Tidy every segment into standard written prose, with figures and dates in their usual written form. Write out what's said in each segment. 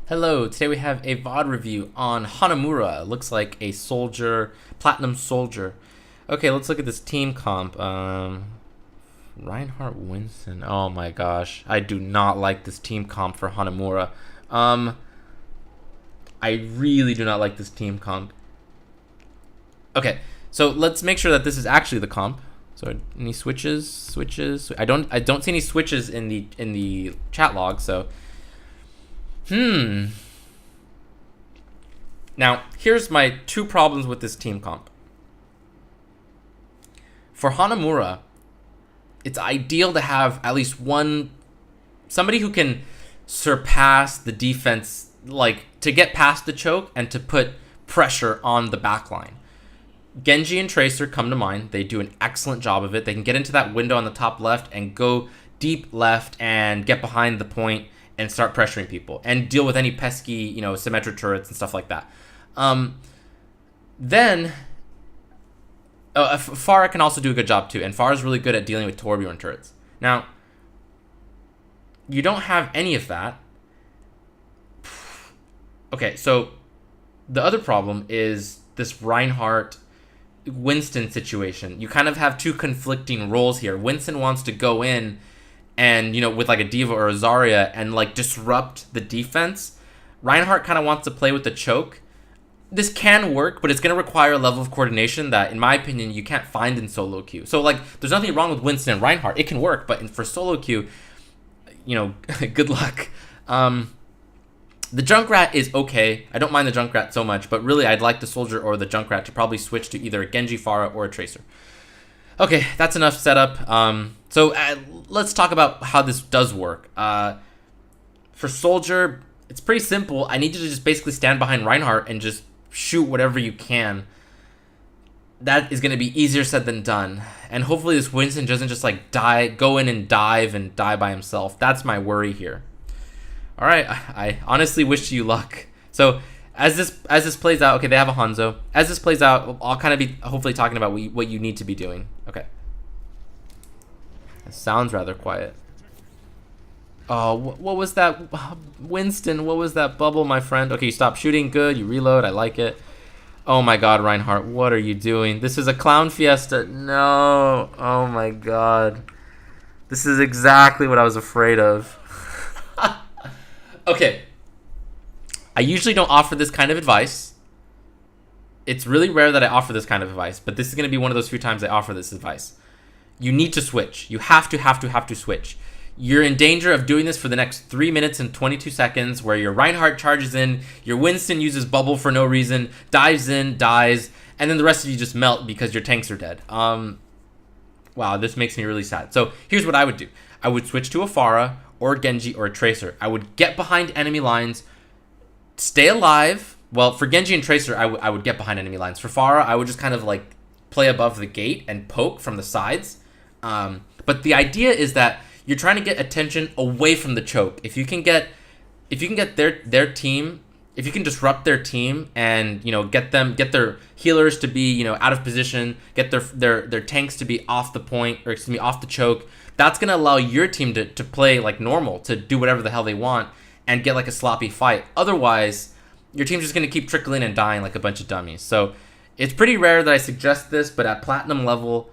Hello, today we have a VOD review on Hanamura. It looks like a soldier, platinum soldier. Okay, let's look at this team comp. Reinhardt Winston. Oh my gosh. I do not like this team comp for Hanamura. I really do not like this team comp. Okay, so let's make sure that this is actually the comp. So any switches? I don't see any switches in the chat log, so Now, here's my two problems with this team comp. For Hanamura, it's ideal to have at least somebody who can surpass the defense, like to get past the choke and to put pressure on the backline. Genji and Tracer come to mind. They do an excellent job of it. They can get into that window on the top left and go deep left and get behind the point and start pressuring people and deal with any pesky, symmetric turrets and stuff like that. Then Pharah can also do a good job too, and Pharah's really good at dealing with Torbjorn turrets. Now, you don't have any of that. Okay, so the other problem is this Reinhardt Winston situation. You kind of have two conflicting roles here. Winston wants to go in and, with like a D.Va or a Zarya and like disrupt the defense. Reinhardt kind of wants to play with the choke. This can work, but it's going to require a level of coordination that, in my opinion, you can't find in solo queue. So, like, there's nothing wrong with Winston and Reinhardt. It can work, but for solo queue, good luck. The Junkrat is okay. I don't mind the Junkrat so much, but really, I'd like the Soldier or the Junkrat to probably switch to either a Genji, Pharah, or a Tracer. Okay, that's enough setup. So let's talk about how this does work. For Soldier, it's pretty simple. I need you to just basically stand behind Reinhardt and just shoot whatever you can. That is going to be easier said than done. And hopefully this Winston doesn't just like go in and die by himself. That's my worry here. All right, I honestly wish you luck. So as this plays out, okay, they have a Hanzo. As this plays out, I'll kind of be hopefully talking about what you need to be doing. Okay. It sounds rather quiet. Oh, what was that? Winston, what was that bubble, my friend? Okay, you stop shooting. Good, you reload. I like it. Oh my god, Reinhardt, what are you doing? This is a clown fiesta. No. Oh my god. This is exactly what I was afraid of. Okay. I usually don't offer this kind of advice. It's really rare that I offer this kind of advice, but this is going to be one of those few times I offer this advice. You need to switch. You have to switch. You're in danger of doing this for the next 3 minutes and 22 seconds where your Reinhardt charges in, your Winston uses bubble for no reason, dives in, dies, and then the rest of you just melt because your tanks are dead. Wow, this makes me really sad. So here's what I would do. I would switch to a Pharah or a Genji or a Tracer. I would get behind enemy lines, stay alive. Well, for Genji and Tracer, I would get behind enemy lines. For Pharah, I would just kind of like play above the gate and poke from the sides. But the idea is that you're trying to get attention away from the choke. If you can get their team, if you can disrupt their team and get their healers to be out of position, get their tanks to be off the point, or excuse me, off the choke, that's gonna allow your team to play like normal, to do whatever the hell they want and get like a sloppy fight. Otherwise, your team's just gonna keep trickling and dying like a bunch of dummies. So it's pretty rare that I suggest this, but at platinum level,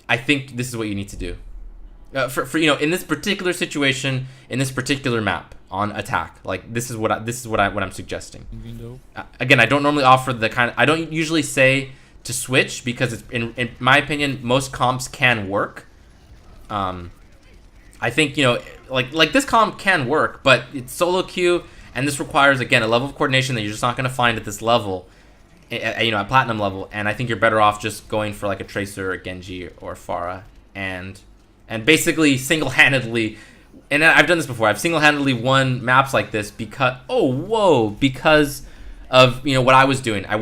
I think this is what you need to do. For in this particular situation, in this particular map on attack, like this is what I'm suggesting. Again, I don't normally offer I don't usually say to switch because it's in my opinion most comps can work. I think like this comp can work, but it's solo queue and this requires again a level of coordination that you're just not going to find at this level, at platinum level. And I think you're better off just going for like a Tracer, a Genji, or Pharah and basically single-handedly, and I've done this before, I've single-handedly won maps like this because of what I was doing. I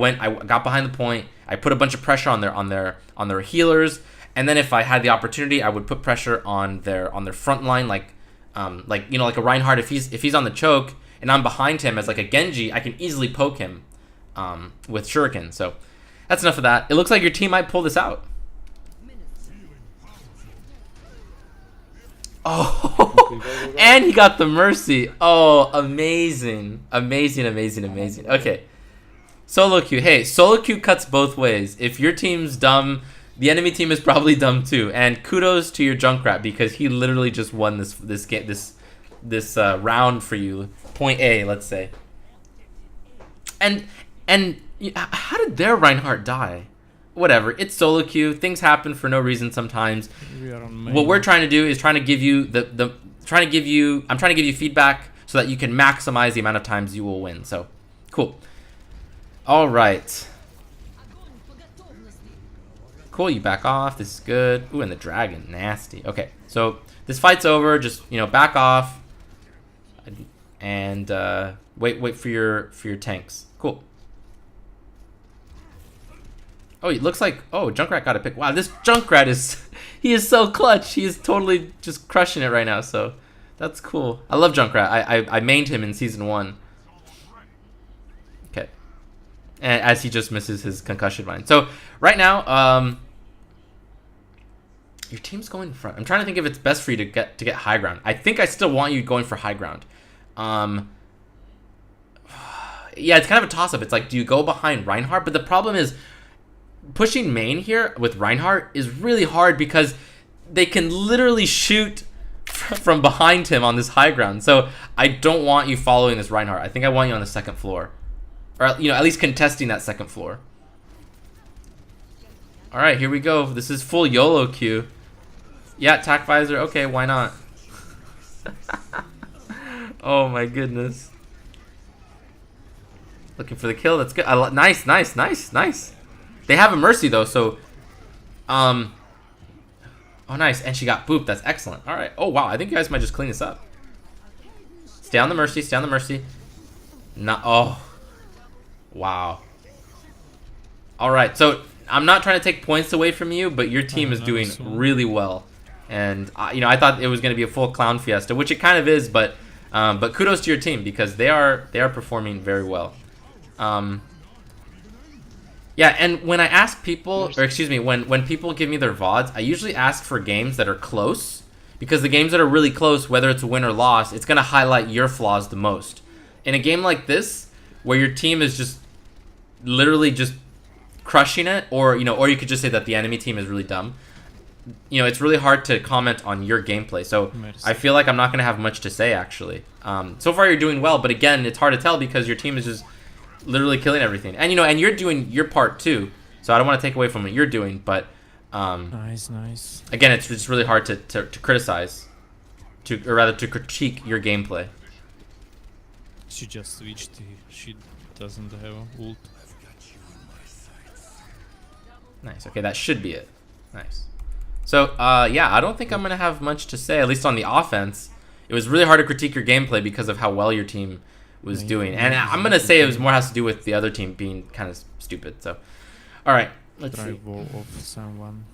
got behind the point, I put a bunch of pressure on their healers, and then if I had the opportunity, I would put pressure on their front line, like a Reinhardt. If he's on the choke and I'm behind him as like a Genji, I can easily poke him with Shuriken. So that's enough of that. It looks like your team might pull this out. Oh, and he got the mercy. Oh, amazing. Amazing, amazing, amazing. Okay. Solo queue. Hey, solo queue cuts both ways. If your team's dumb, the enemy team is probably dumb too. And kudos to your Junkrat because he literally just won this game this round for you. Point A, let's say. And how did their Reinhardt die? Whatever. It's solo queue. Things happen for no reason sometimes. What we're trying to do is trying to give you I'm trying to give you feedback so that you can maximize the amount of times you will win. So, cool. All right. Cool, you back off. This is good. Ooh, and the dragon, nasty. Okay, so this fight's over. Just back off, and wait for your tanks. Cool. Oh, it looks like Junkrat got a pick. Wow, this Junkrat he is so clutch. He is totally just crushing it right now. So that's cool. I love Junkrat. I mained him in season 1. Okay. And as he just misses his concussion mine. So right now, your team's going in front. I'm trying to think if it's best for you to get high ground. I think I still want you going for high ground. Yeah, it's kind of a toss-up. It's like, do you go behind Reinhardt? But the problem is, pushing main here with Reinhardt is really hard because they can literally shoot from behind him on this high ground. So I don't want you following this Reinhardt. I think I want you on the second floor. Or, at least contesting that second floor. Alright, here we go. This is full YOLO queue. Yeah, tac visor. Okay, why not? Oh my goodness. Looking for the kill. That's good. Nice, nice, nice, nice. They have a mercy though, so oh nice, and she got booped. That's excellent. All right. Oh wow, I think you guys might just clean this up. Stay on the mercy. Stay on the mercy. No. Oh. Wow. All right. So I'm not trying to take points away from you, but your team is doing really well, and I thought it was going to be a full clown fiesta, which it kind of is, but kudos to your team because they are performing very well. Yeah, and when I ask people, or excuse me, when people give me their VODs, I usually ask for games that are close, because the games that are really close, whether it's a win or loss, it's going to highlight your flaws the most. In a game like this, where your team is just literally just crushing it, or you could just say that the enemy team is really dumb, it's really hard to comment on your gameplay. So I feel like I'm not going to have much to say, actually. So far you're doing well, but again, it's hard to tell because your team is just literally killing everything, and and you're doing your part too, so I don't want to take away from what you're doing, but nice. Again, it's just really hard to criticize, or rather to critique your gameplay. She just switched. She doesn't have ult. Nice. Okay, that should be it. Nice. So yeah, I don't think I'm gonna have much to say, at least on the offense. It was really hard to critique your gameplay because of how well your team was doing, and I'm gonna say it was more has to do with the other team being kind of stupid. So, all right, let's see. Wall of someone.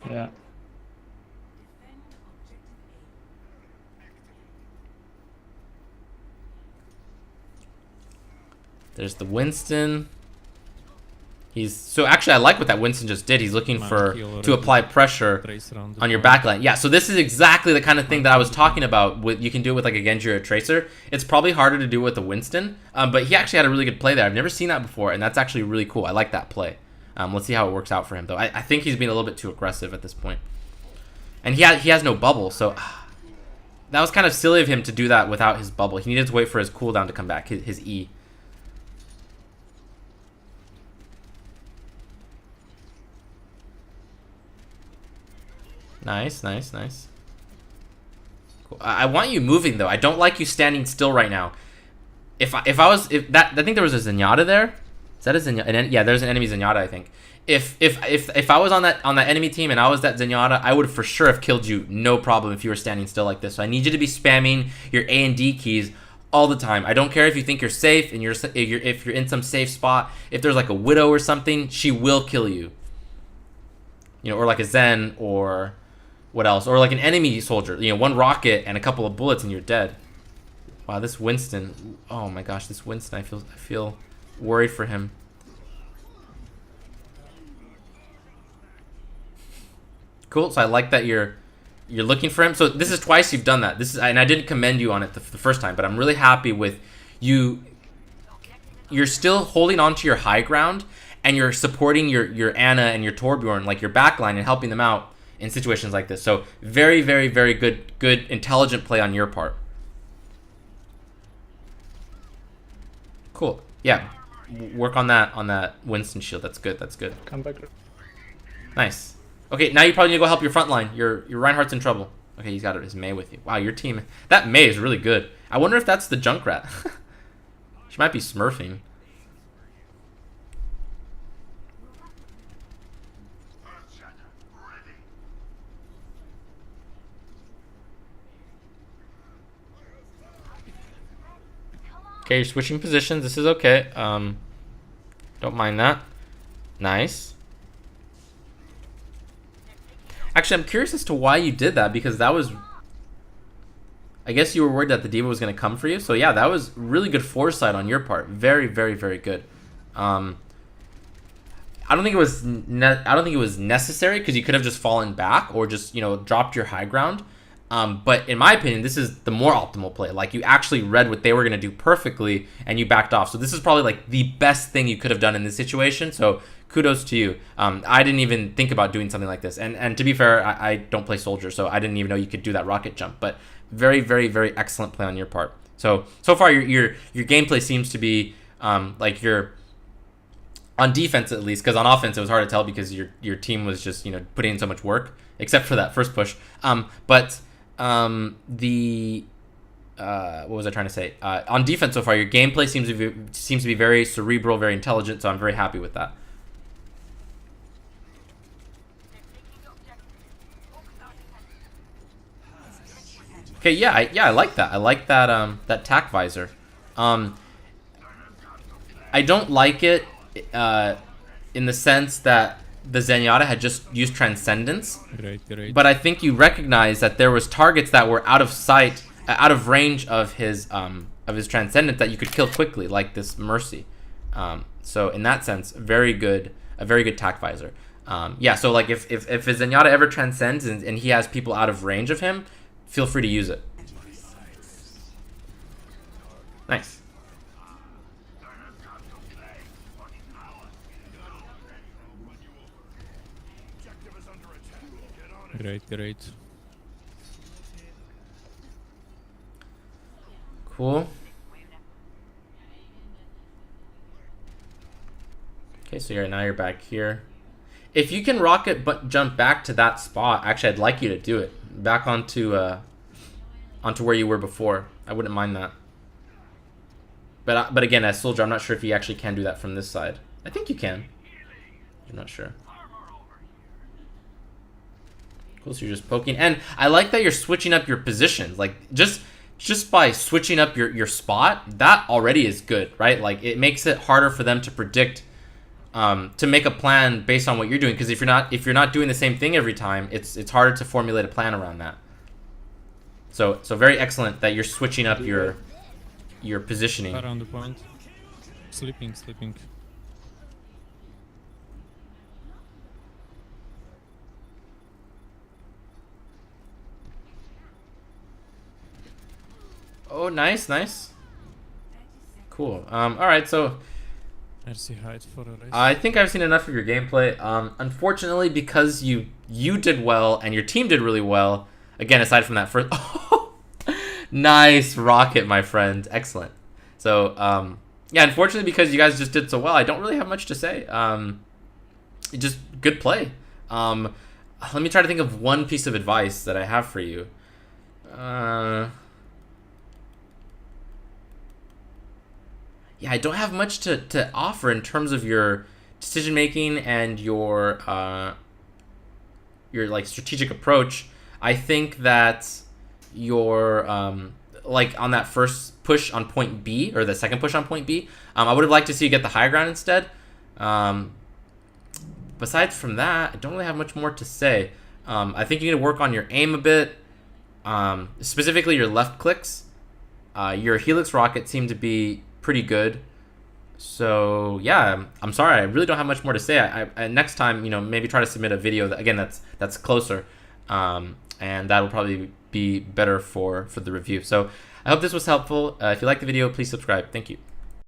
Yeah. There's the Winston. So actually, I like what that Winston just did. He's looking to apply pressure on your backline. Yeah, so this is exactly the kind of thing that I was talking about. You can do it with like a Genji or a Tracer. It's probably harder to do with the Winston, but he actually had a really good play there. I've never seen that before, and that's actually really cool. I like that play. Let's see how it works out for him, though. I think he's being a little bit too aggressive at this point. And he has no bubble, so that was kind of silly of him to do that without his bubble. He needed to wait for his cooldown to come back, his E. Nice, nice, nice. Cool. I want you moving though. I don't like you standing still right now. I think there was a Zenyatta there. Is that a Zenyatta? Yeah, there's an enemy Zenyatta, I think. If I was on that enemy team and I was that Zenyatta, I would for sure have killed you, no problem, if you were standing still like this. So I need you to be spamming your A and D keys all the time. I don't care if you think you're safe and if you're in some safe spot. If there's like a Widow or something, she will kill you. Or like a Zen, or what else? Or like an enemy soldier. One rocket and a couple of bullets and you're dead. Wow, this Winston. Oh my gosh, this Winston. I feel worried for him. Cool. So I like that you're You're looking for him. So this is twice you've done that. This is, and I didn't commend you on it the first time, but I'm really happy with you. You're still holding on to your high ground, and you're supporting your Anna and your Torbjorn, like your backline, and helping them out in situations like this. So very, very, very good, intelligent play on your part. Cool. Yeah, work on that Winston shield. That's good. That's good. Come back. Nice. Okay, now you probably need to go help your front line. Your Reinhardt's in trouble. Okay, he's got his Mei with you. Wow, your team. That Mei is really good. I wonder if that's the Junkrat. She might be smurfing. Okay, you're switching positions. This is okay. Don't mind that. Nice. Actually, I'm curious as to why you did that, because that was... I guess you were worried that the D.Va was going to come for you. So yeah, that was really good foresight on your part. Very, very, very good. I don't think it was necessary, because you could have just fallen back or just, you know, dropped your high ground. But in my opinion, this is the more optimal play. Like, you actually read what they were going to do perfectly, and you backed off. So this is probably like the best thing you could have done in this situation. So kudos to you. I didn't even think about doing something like this. And to be fair, I don't play soldier, so I didn't even know you could do that rocket jump. But very, very, very excellent play on your part. So far your gameplay seems to be like you're on defense, at least, because on offense it was hard to tell because your team was just, you know, putting in so much work, except for that first push. What was I trying to say? On defense so far, your gameplay seems to be very cerebral, very intelligent. So I'm very happy with that. Okay, yeah, I like that. I like that that tack visor. I don't like it in the sense that the Zenyatta had just used Transcendence. Right. But I think you recognize that there was targets that were out of sight, out of range of his Transcendence that you could kill quickly, like this Mercy. So in that sense, a very good tack visor. Yeah, so like if his Zenyatta ever transcends and he has people out of range of him, feel free to use it. Nice. Great. Cool. Okay, so now you're back here. If you can rocket but jump back to that spot, actually I'd like you to do it. Back onto where you were before. I wouldn't mind that. But again, as soldier, I'm not sure if you actually can do that from this side. I think you can. I'm not sure. Cool, so you're just poking. And I like that you're switching up your positions. Like, just by switching up your spot, that already is good, right? Like, it makes it harder for them to predict, to make a plan based on what you're doing. Because if you're not doing the same thing every time, it's harder to formulate a plan around that. So very excellent that you're switching up your positioning. Around the point. Sleeping. Oh, nice. Cool. All right, so RC hide for a race. I think I've seen enough of your gameplay. Unfortunately, because you did well and your team did really well. Again, aside from that first, nice rocket, my friend. Excellent. So, yeah, unfortunately, because you guys just did so well, I don't really have much to say. Just good play. Let me try to think of one piece of advice that I have for you. Yeah, I don't have much to offer in terms of your decision making and your like strategic approach. I think that your like on that first push on point B, or the second push on point B, I would have liked to see you get the high ground instead. Besides from that, I don't really have much more to say. I think you need to work on your aim a bit, specifically your left clicks. Your Helix rocket seemed to be pretty good. So yeah, I'm sorry, I really don't have much more to say. I next time, maybe try to submit a video that, again, that's closer. and that will probably be better for the review. So I hope this was helpful. If you like the video, please subscribe. Thank you.